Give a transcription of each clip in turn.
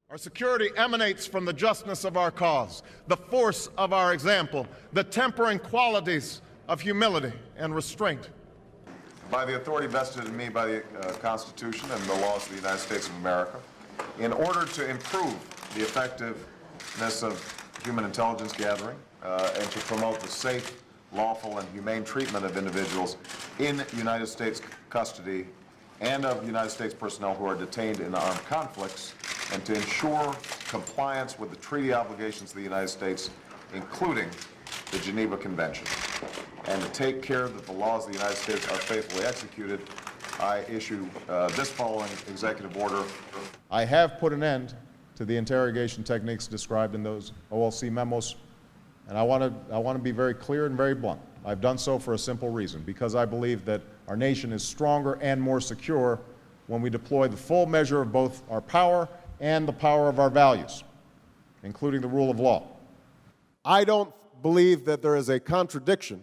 Our security emanates from the justness of our cause, the force of our example, the tempering qualities of humility and restraint. By the authority vested in me by the Constitution and the laws of the United States of America, in order to improve the effectiveness of human intelligence gathering and to promote the safe, lawful, and humane treatment of individuals in United States custody and of United States personnel who are detained in armed conflicts, and to ensure compliance with the treaty obligations of the United States, including the Geneva Convention, and to take care that the laws of the United States are faithfully executed, I issue this following executive order. I have put an end to the interrogation techniques described in those OLC memos, and I want to be very clear and very blunt. I've done so for a simple reason, because I believe that our nation is stronger and more secure when we deploy the full measure of both our power and the power of our values, including the rule of law. I don't believe that there is a contradiction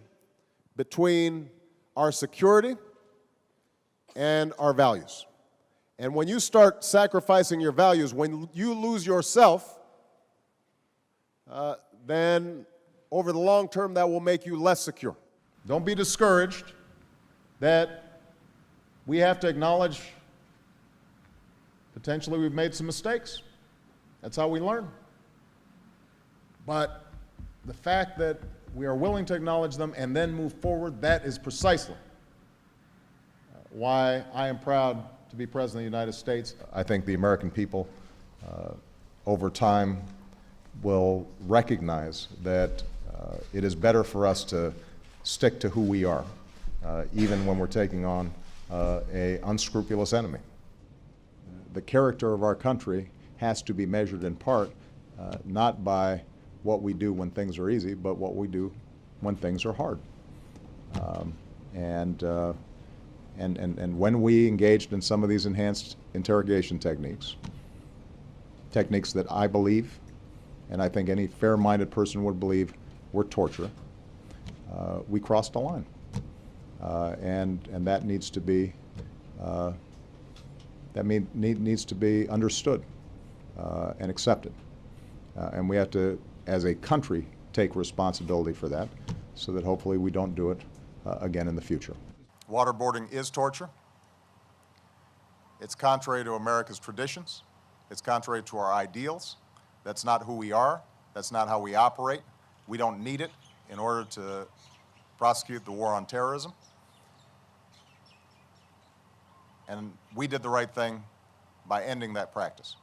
between our security and our values. And when you start sacrificing your values, when you lose yourself, then over the long term that will make you less secure. Don't be discouraged that we have to acknowledge potentially we've made some mistakes. That's how we learn. But the fact that we are willing to acknowledge them and then move forward, that is precisely why I am proud to be President of the United States. I think the American people over time will recognize that it is better for us to stick to who we are, even when we're taking on an unscrupulous enemy. The character of our country has to be measured in part not by what we do when things are easy, but what we do when things are hard. And when we engaged in some of these enhanced interrogation techniques that I believe, and I think any fair-minded person would believe, were torture, we crossed a line. And that needs to be needs to be understood and accepted. And we have to, as a country, take responsibility for that so that hopefully we don't do it again in the future. Waterboarding is torture. It's contrary to America's traditions. It's contrary to our ideals. That's not who we are. That's not how we operate. We don't need it in order to prosecute the war on terrorism. And we did the right thing by ending that practice.